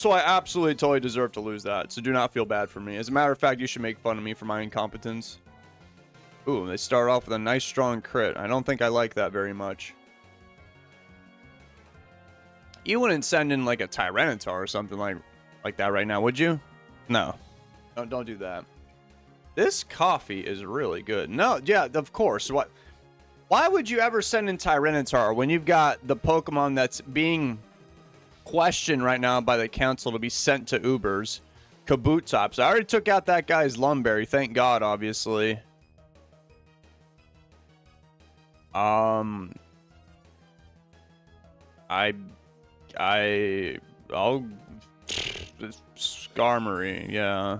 So I absolutely totally deserve to lose that. So do not feel bad for me. As a matter of fact, you should make fun of me for my incompetence. Ooh, they start off with a nice strong crit. I don't think I like that very much. You wouldn't send in like a Tyranitar or something like that right now, would you? No. No, don't do that. This coffee is really good. No, yeah, of course. What? Why would you ever send in Tyranitar when you've got the Pokemon that's being questioned right now by the council to be sent to Ubers? Kabutops. I already took out that guy's Lumberry. Thank God, obviously. I'll Skarmory, yeah.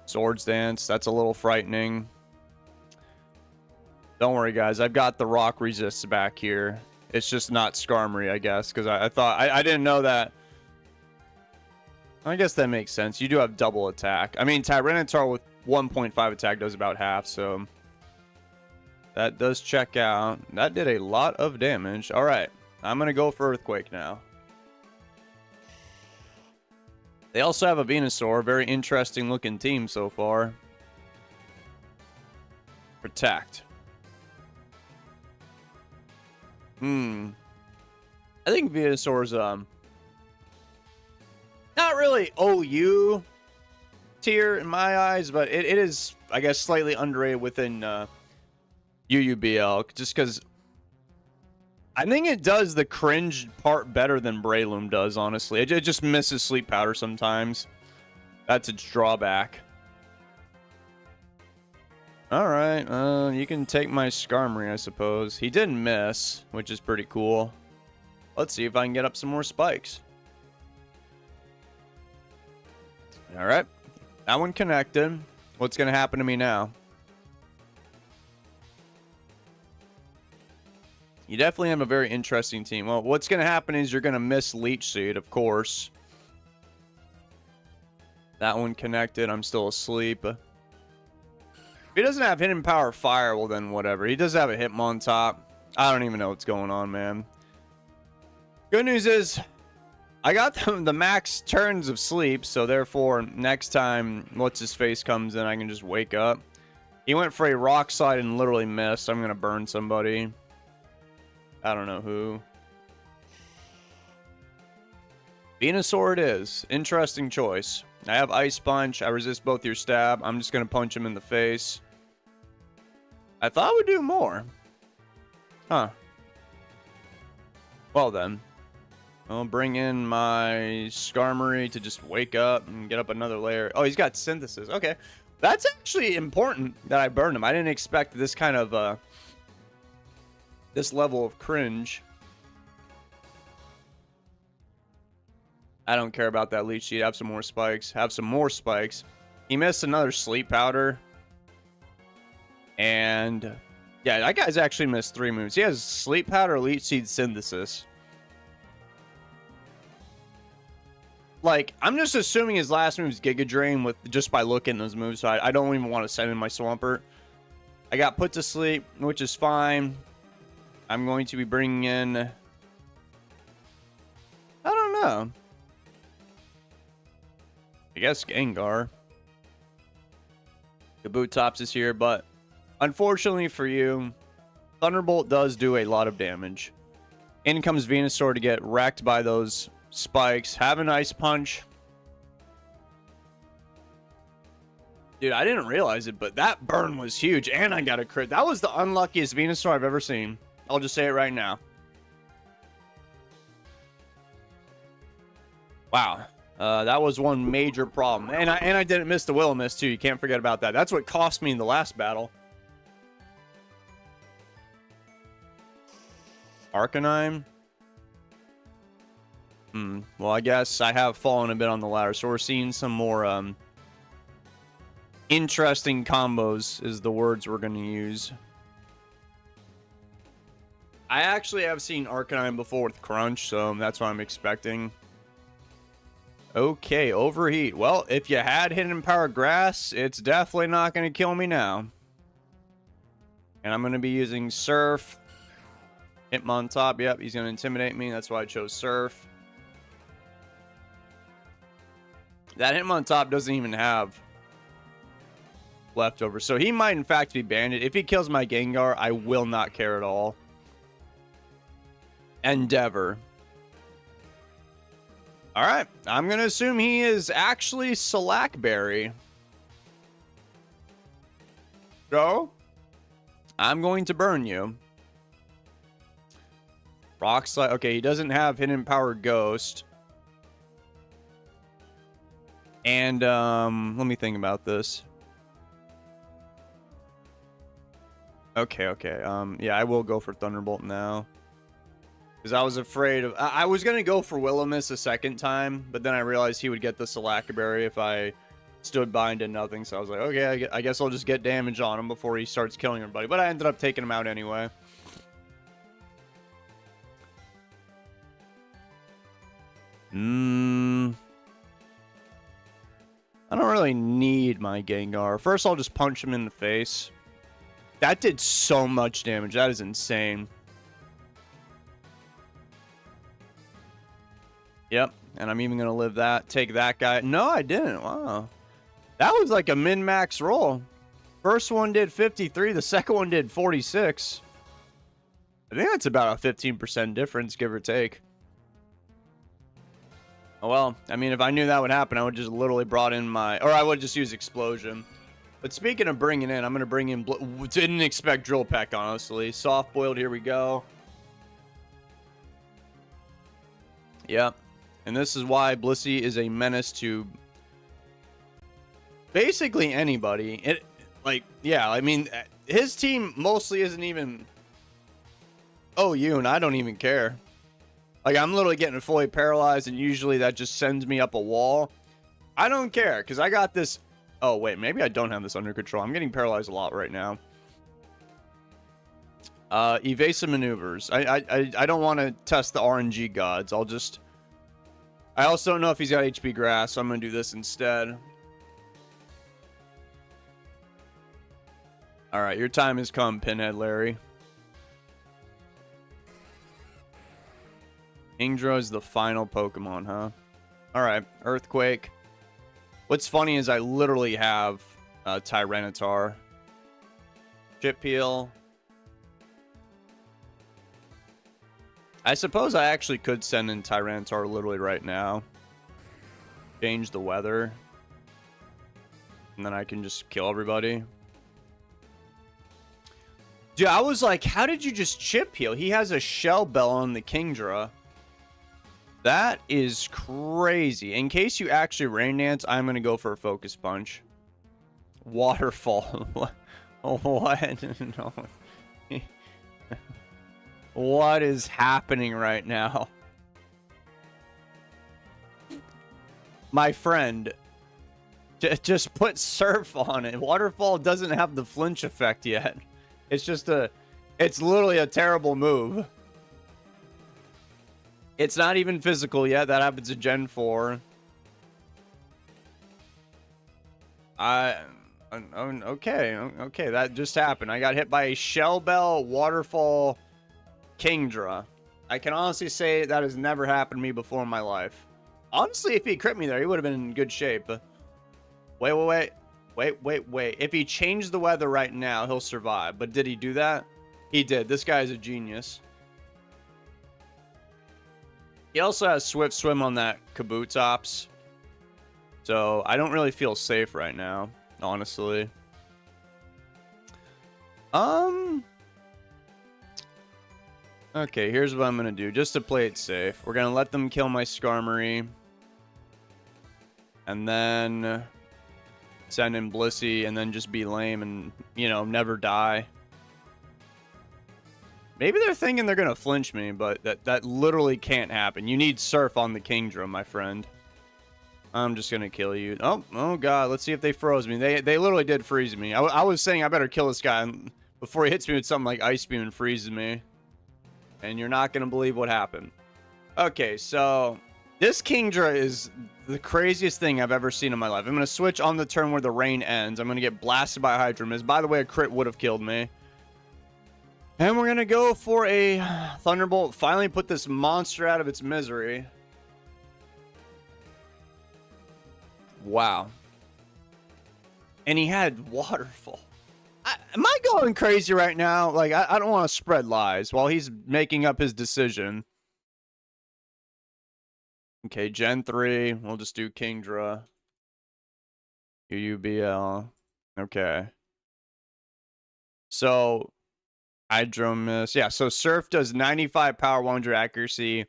Swords Dance, that's a little frightening. Don't worry, guys. I've got the rock resists back here. It's just not Skarmory, I guess, because I thought I didn't know that. I guess that makes sense. You do have double attack. I mean, Tyranitar with 1.5 attack does about half, so that does check out. That did a lot of damage. All right, I'm gonna go for Earthquake now. They also have a Venusaur. Very interesting looking team so far. Protect. I think Venusaur's not really OU tier in my eyes, but it is, I guess, slightly underrated within UUBL, just because I think it does the cringe part better than Breloom does, honestly. It just misses Sleep Powder sometimes. That's its drawback. Alright, you can take my Skarmory, I suppose. He didn't miss, which is pretty cool. Let's see if I can get up some more spikes. Alright, that one connected. What's going to happen to me now? You definitely have a very interesting team. Well, what's going to happen is you're going to miss Leech Seed, of course. That one connected. I'm still asleep. If he doesn't have Hidden Power Fire, well then whatever. He does have a Hitmontop. I don't even know what's going on, man. Good news is I got the max turns of sleep, so therefore next time what's-his-face comes in, I can just wake up. He went for a Rock Slide and literally missed. I'm going to burn somebody. I don't know who. Venusaur it is. Interesting choice. I have Ice Punch. I resist both your stab. I'm just going to punch him in the face. I thought I would do more. Huh. Well then. I'll bring in my Skarmory to just wake up and get up another layer. Oh, he's got Synthesis. Okay. That's actually important that I burned him. I didn't expect this kind of, this level of cringe. I don't care about that Leech Seed. Have some more spikes. Have some more spikes. He missed another Sleep Powder. And yeah, that guy's actually missed 3 moves. He has Sleep Powder, Leech Seed, Synthesis. Like, I'm just assuming his last move is Giga Drain with just by looking at those moves. So I don't even want to send in my Swampert. I got put to sleep, which is fine. I'm going to be bringing in... I don't know. I guess Gengar. Kabutops is here, but unfortunately for you, Thunderbolt does do a lot of damage. In comes Venusaur to get wrecked by those spikes. Have an Ice Punch. Dude, I didn't realize it, but that burn was huge, and I got a crit. That was the unluckiest Venusaur I've ever seen. I'll just say it right now. Wow. That was one major problem. And I didn't miss the Will-O-Wisp too. You can't forget about that. That's what cost me in the last battle. Arcanine. Well, I guess I have fallen a bit on the ladder. So we're seeing some more interesting combos is the words we're going to use. I actually have seen Arcanine before with Crunch, so that's what I'm expecting. Okay, Overheat. Well, if you had Hidden Power Grass, it's definitely not going to kill me now. And I'm going to be using Surf. Hitmontop. Yep, he's going to intimidate me. That's why I chose Surf. That Hitmontop doesn't even have leftovers. So he might, in fact, be banded. If he kills my Gengar, I will not care at all. Endeavor. All right. I'm going to assume he is actually Slackberry. So, I'm going to burn you. Rock Slide. Okay, he doesn't have Hidden Power Ghost. And, let me think about this. Okay. Yeah, I will go for Thunderbolt now. Because I was afraid of... I was going to go for Will-O-Wisp a second time, but then I realized he would get the Slackberry if I stood by and did nothing. So I was like, okay, I guess I'll just get damage on him before he starts killing everybody. But I ended up taking him out anyway. I don't really need my Gengar. First, I'll just punch him in the face. That did so much damage. That is insane. Yep, and I'm even going to live that. Take that guy. No, I didn't. Wow. That was like a min-max roll. First one did 53. The second one did 46. I think that's about a 15% difference, give or take. Oh, well, I mean, if I knew that would happen, I would just literally brought in my... Or I would just use Explosion. But speaking of bringing in, I'm going to bring in... Didn't expect Drill Peck, honestly. Soft-boiled, here we go. Yep. And this is why Blissey is a menace to... basically anybody. Yeah, I mean, his team mostly isn't even... OU, and I don't even care. Like, I'm literally getting fully paralyzed, and usually that just sends me up a wall. I don't care, because I got this... Oh, wait, maybe I don't have this under control. I'm getting paralyzed a lot right now. Evasive maneuvers. I don't want to test the RNG gods. I'll just... I also don't know if he's got HP grass, so I'm going to do this instead. Alright, your time has come, Pinhead Larry. Kingdra is the final Pokemon, huh? Alright, Earthquake. What's funny is I literally have Tyranitar. Chip Peel. I suppose I actually could send in Tyranitar literally right now. Change the weather. And then I can just kill everybody. Dude, I was like, how did you just chip heal? He has a Shell Bell on the Kingdra. That is crazy. In case you actually Rain Dance, I'm going to go for a Focus Punch. Waterfall. What? No. What is happening right now? My friend, just put Surf on it. Waterfall doesn't have the flinch effect yet. It's just it's literally a terrible move. It's not even physical yet. That happens in Gen 4. Okay, that just happened. I got hit by a Shell Bell, Waterfall, Kingdra. I can honestly say that has never happened to me before in my life. Honestly, if he crit me there, he would have been in good shape. Wait. If he changed the weather right now, he'll survive. But did he do that? He did. This guy is a genius. He also has Swift Swim on that Kabutops. So I don't really feel safe right now, honestly. Okay, here's what I'm going to do. Just to play it safe. We're going to let them kill my Skarmory. And then send in Blissey and then just be lame and, you know, never die. Maybe they're thinking they're going to flinch me, but that literally can't happen. You need Surf on the Kingdra, my friend. I'm just going to kill you. Oh, God. Let's see if they froze me. They literally did freeze me. I was saying I better kill this guy before he hits me with something like Ice Beam and freezes me. And you're not going to believe what happened. Okay, so this Kingdra is the craziest thing I've ever seen in my life. I'm going to switch on the turn where the rain ends. I'm going to get blasted by Hydro Mist. By the way, a crit would have killed me. And we're going to go for a Thunderbolt. Finally put this monster out of its misery. Wow. And he had Waterfall. Am I going crazy right now? Like, I don't want to spread lies while he's making up his decision. Okay, Gen 3. We'll just do Kingdra. UUBL. Okay. So, Hydromiss. Yeah, so Surf does 95 power, 100 accuracy.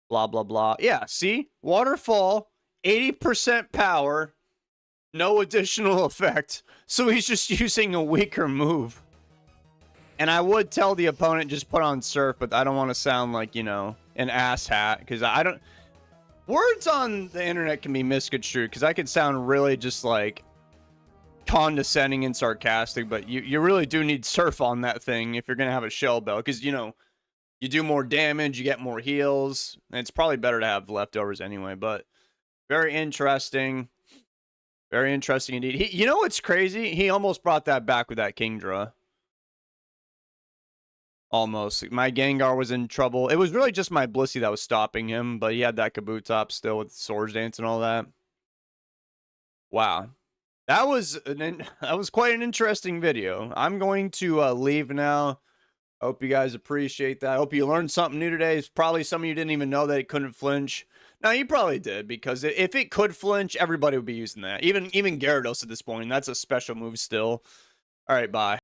Blah, blah, blah. Yeah, see? Waterfall, 80% power. No additional effect. So he's just using a weaker move. And I would tell the opponent just put on Surf, but I don't want to sound like, you know, an asshat. Because I don't... Words on the internet can be misconstrued. Because I could sound really just like condescending and sarcastic. But you really do need Surf on that thing if you're going to have a Shell Bell. Because, you know, you do more damage, you get more heals. And it's probably better to have leftovers anyway. But very interesting. Very interesting indeed. You know what's crazy? He almost brought that back with that Kingdra. Almost. My Gengar was in trouble. It was really just my Blissey that was stopping him, but he had that Kabutops still with Swords Dance and all that. Wow. That was quite an interesting video. I'm going to leave now. I hope you guys appreciate that. I hope you learned something new today. It's probably some of you didn't even know that it couldn't flinch. No, you probably did, because if it could flinch, everybody would be using that. Even Gyarados at this point, and that's a special move still. All right, bye.